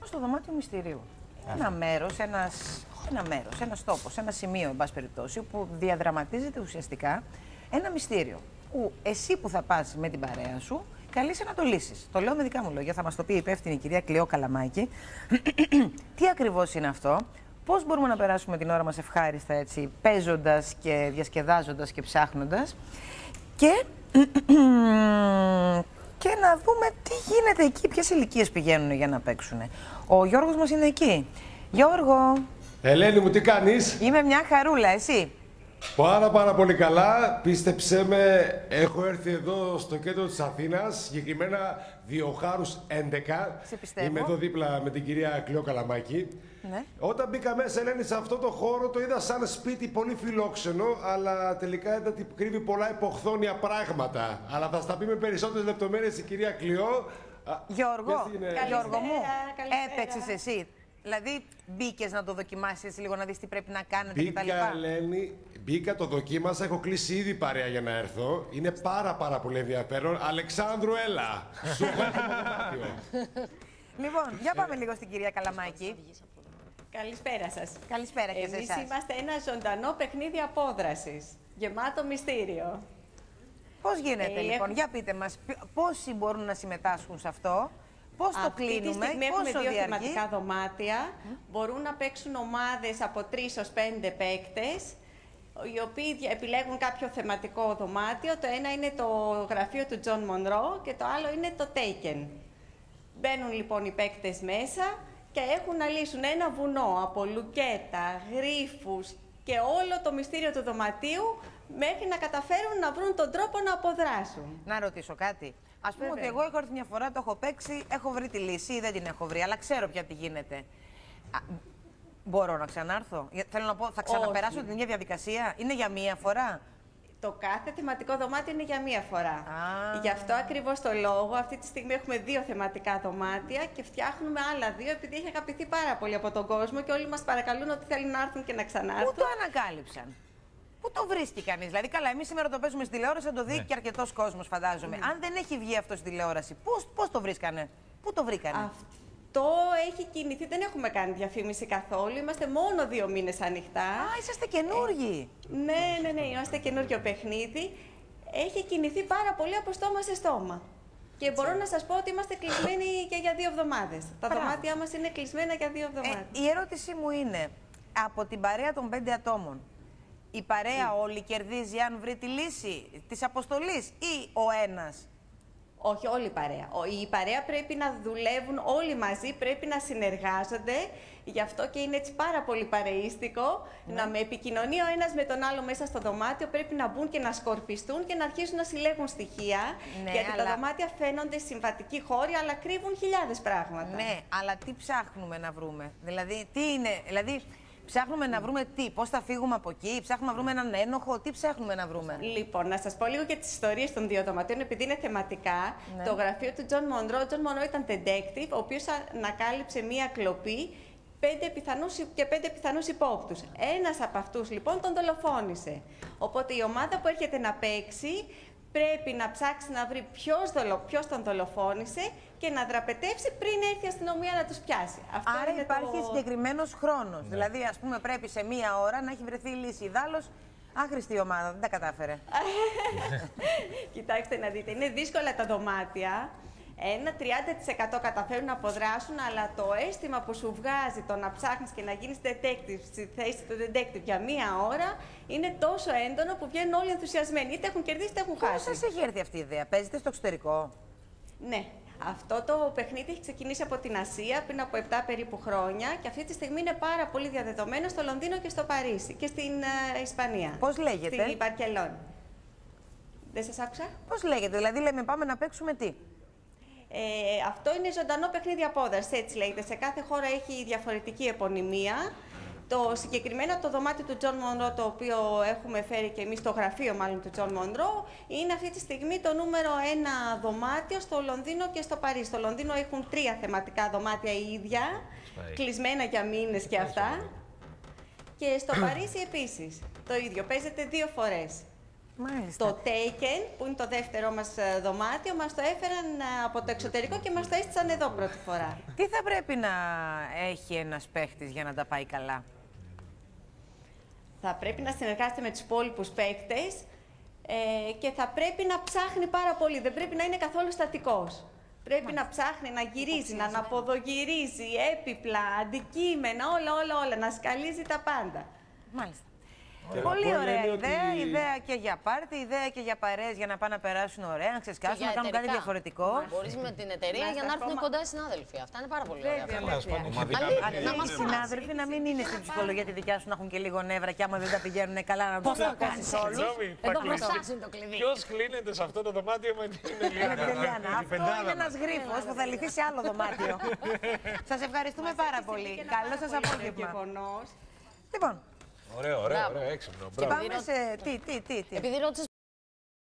Στο δωμάτιο μυστηρίου. Ένα μέρος, ένας τόπος, ένα σημείο, εν πάση περιπτώσει, όπου διαδραματίζεται ουσιαστικά ένα μυστήριο. Που εσύ που θα πας με την παρέα σου, καλείσαι να το λύσεις. Το λέω με δικά μου λόγια, θα μας το πει η υπεύθυνη κυρία Κλειό Καλαμάκη. Τι ακριβώς είναι αυτό, πώς μπορούμε να περάσουμε την ώρα μας ευχάριστα, έτσι, παίζοντας και διασκεδάζοντας και ψάχνοντας. Και να δούμε τι γίνεται εκεί, ποιες ηλικίες πηγαίνουν για να παίξουν. Ο Γιώργος μας είναι εκεί. Γιώργο! Ελένη μου, τι κάνεις? Είμαι μια χαρούλα, εσύ? Πάρα πολύ καλά. Πίστεψέ με, έχω έρθει εδώ στο κέντρο της Αθήνας, συγκεκριμένα Διοχάρους 11. Σε πιστεύω. Είμαι εδώ δίπλα με την κυρία Κλειό Καλαμάκη. Ναι. Όταν μπήκα μέσα, Ελένη, σε αυτό το χώρο το είδα σαν σπίτι πολύ φιλόξενο, αλλά τελικά είδα ότι κρύβει πολλά υποχθόνια πράγματα. Αλλά θα στα πει με περισσότερες λεπτομέρειες η κυρία Κλειό. Γιώργο, Γιώργο μου, καλησπέρα. έπαιξες εσύ. Δηλαδή, μπήκες να το δοκιμάσεις λίγο, να δεις τι πρέπει να κάνετε κτλ. Μπήκα, Ελένη, το δοκίμασα, έχω κλείσει ήδη παρέα για να έρθω. Είναι πάρα πολύ ενδιαφέρον. Αλεξάνδρου, έλα! Σου έχω το δωμάτιο. Λοιπόν, για πάμε λίγο στην κυρία Καλαμάκη. Καλησπέρα σας. Καλησπέρα και σε Εμείς εσάς. είμαστε ένα ζωντανό παιχνίδι απόδρασης, γεμάτο μυστήριο. Πώς γίνεται λοιπόν, για πείτε μας, πόσοι μπορούν να συμμετάσχουν σε αυτό, πώς το κλείνουμε, Αυτή τη στιγμή πόσο έχουμε δύο διαρκεί. θεματικά δωμάτια. Μπορούν να παίξουν ομάδες από 3 ως 5 παίκτες, οι οποίοι επιλέγουν κάποιο θεματικό δωμάτιο. Το ένα είναι το γραφείο του Τζον Μονρό και το άλλο είναι το Taken. Μπαίνουν λοιπόν οι παίκτες μέσα και έχουν να λύσουν ένα βουνό από λουκέτα, γρίφους και όλο το μυστήριο του δωματίου μέχρι να καταφέρουν να βρουν τον τρόπο να αποδράσουν. Να ρωτήσω κάτι. Ας πούμε Βέβαια. ότι εγώ έχω έρθει μια φορά, το έχω παίξει, έχω βρει τη λύση ή δεν την έχω βρει, αλλά ξέρω πια τι γίνεται. Μπορώ να ξανάρθω? Θέλω να πω, θα ξαναπεράσω την ίδια διαδικασία? Είναι για μία φορά? Το κάθε θεματικό δωμάτιο είναι για μία φορά. Α. Γι' αυτό ακριβώς το λόγο, αυτή τη στιγμή έχουμε 2 θεματικά δωμάτια και φτιάχνουμε άλλα 2, επειδή έχει αγαπηθεί πάρα πολύ από τον κόσμο και όλοι μας παρακαλούν ότι θέλουν να έρθουν και να ξανάρθουν. Πού το ανακάλυψαν? Πού το βρίσκει κανείς? Δηλαδή, καλά, εμείς σήμερα το παίζουμε στη τηλεόραση, θα το δει και αρκετός κόσμος, φαντάζομαι. Αν δεν έχει βγει αυτό στη τηλεόραση, πώς το βρίσκανε? Πού το βρήκανε? Αυτό έχει κινηθεί, δεν έχουμε κάνει διαφήμιση καθόλου, είμαστε μόνο 2 μήνες ανοιχτά. Α, είσαστε καινούργοι. Ναι, είμαστε καινούργιο παιχνίδι. Έχει κινηθεί πάρα πολύ από στόμα σε στόμα. Και μπορώ να σας πω ότι είμαστε κλεισμένοι και για 2 εβδομάδες. Τα δωμάτια μας είναι κλεισμένα για 2 εβδομάδες. Η ερώτησή μου είναι, από την παρέα των 5 ατόμων, η παρέα όλη κερδίζει αν βρει τη λύση της αποστολής ή ο ένας? Όχι, όλη η παρέα. Η παρέα πρέπει να δουλεύουν όλοι μαζί, πρέπει να συνεργάζονται. Γι' αυτό και είναι έτσι πάρα πολύ παρεΐστικο να με επικοινωνεί ο ένας με τον άλλο μέσα στο δωμάτιο. Πρέπει να μπουν και να σκορπιστούν και να αρχίσουν να συλλέγουν στοιχεία. Γιατί τα δωμάτια φαίνονται συμβατικοί χώροι, αλλά κρύβουν χιλιάδες πράγματα. Ναι, αλλά τι ψάχνουμε να βρούμε? Δηλαδή, τι είναι, ψάχνουμε να βρούμε τι, πώς θα φύγουμε από εκεί, ψάχνουμε να βρούμε έναν ένοχο, τι ψάχνουμε να βρούμε? Λοιπόν, να σας πω λίγο για τις ιστορίες των 2 δωματίων, επειδή είναι θεματικά. Ναι. Το γραφείο του Τζον Μονρό, ο Τζον Μονρό ήταν detective, ο οποίος ανακάλυψε μία κλοπή 5 πιθανούς υπόπτους. Ένας από αυτούς λοιπόν τον δολοφόνησε. Οπότε η ομάδα που έρχεται να παίξει πρέπει να ψάξει να βρει ποιος τον δολοφόνησε και να δραπετεύσει πριν έρθει η αστυνομία να τους πιάσει. Αυτό Άρα είναι υπάρχει συγκεκριμένος χρόνος. Δηλαδή, ας πούμε, πρέπει σε 1 ώρα να έχει βρεθεί η λύση. Ιδάλλως, άχρηστη ομάδα, δεν τα κατάφερε. Κοιτάξτε να δείτε, είναι δύσκολα τα δωμάτια. Ένα 30% καταφέρουν να αποδράσουν, αλλά το αίσθημα που σου βγάζει το να ψάχνεις και να γίνεις detective στη θέση του detective για 1 ώρα είναι τόσο έντονο που βγαίνουν όλοι ενθουσιασμένοι. Είτε έχουν κερδίσει είτε έχουν Πώς χάσει. σας έχει έρθει αυτή η ιδέα? Παίζετε στο εξωτερικό? Ναι. Αυτό το παιχνίδι έχει ξεκινήσει από την Ασία πριν από 7 περίπου χρόνια και αυτή τη στιγμή είναι πάρα πολύ διαδεδομένο στο Λονδίνο και στο Παρίσι και στην Ισπανία. Πώς λέγεται? Στη Βαρκελόνη. Δεν σας άκουσα? Πώς λέγεται? Δηλαδή, λέμε πάμε να παίξουμε τι? Αυτό είναι ζωντανό παιχνίδι απόδρασης, έτσι λέγεται. Σε κάθε χώρα έχει διαφορετική επωνυμία. Το συγκεκριμένα το δωμάτιο του Τζον Μονρό, το οποίο έχουμε φέρει και εμείς, το γραφείο μάλλον του Τζον Μονρό, είναι αυτή τη στιγμή το νούμερο 1 δωμάτιο στο Λονδίνο και στο Παρίσι. Στο Λονδίνο έχουν 3 θεματικά δωμάτια η ίδια, κλεισμένα για μήνες και αυτά. Και στο Παρίσι επίσης το ίδιο, παίζεται 2 φορές. Μάλιστα. Το Taken, που είναι το δεύτερό μας δωμάτιο, μας το έφεραν από το εξωτερικό και μας το έστεισαν εδώ πρώτη φορά. Τι θα πρέπει να έχει ένας παίχτης για να τα πάει καλά? Θα πρέπει να συνεργάζεται με τους υπόλοιπους παίκτες και θα πρέπει να ψάχνει πάρα πολύ. Δεν πρέπει να είναι καθόλου στατικός. Πρέπει να ψάχνει, να γυρίζει, να αναποδογυρίζει, έπιπλα, αντικείμενα, όλα, να σκαλίζει τα πάντα. Μάλιστα. Πολύ ωραία ιδέα. Ιδέα και για πάρτι, ιδέα και για παρέες για να πάνε να περάσουν ωραία, να ξεσκάσουν, να κάνουν κάτι διαφορετικό. Μπορείς με την εταιρεία για να έρθουν κοντά οι συνάδελφοι. Αυτά είναι πάρα πολύ ωραία. Οι συνάδελφοι να μην είναι στην ψυχολογία τη δικιά σου, να έχουν και λίγο νεύρα και άμα δεν τα πηγαίνουν καλά να τους πλακώσεις όλους. Εδώ μπροστά είναι το κλειδί. Ποιος κλείνεται σε αυτό το δωμάτιο με την Ελιάνα? Αυτό είναι ένας γρίφος που θα λυθεί σε άλλο δωμάτιο. Σας ευχαριστούμε πάρα πολύ. Καλό σας απόγευμα. Λοιπόν. Ωραίο, έξυπνο. Και πάμε σε. Τι. Επειδή ρώτησες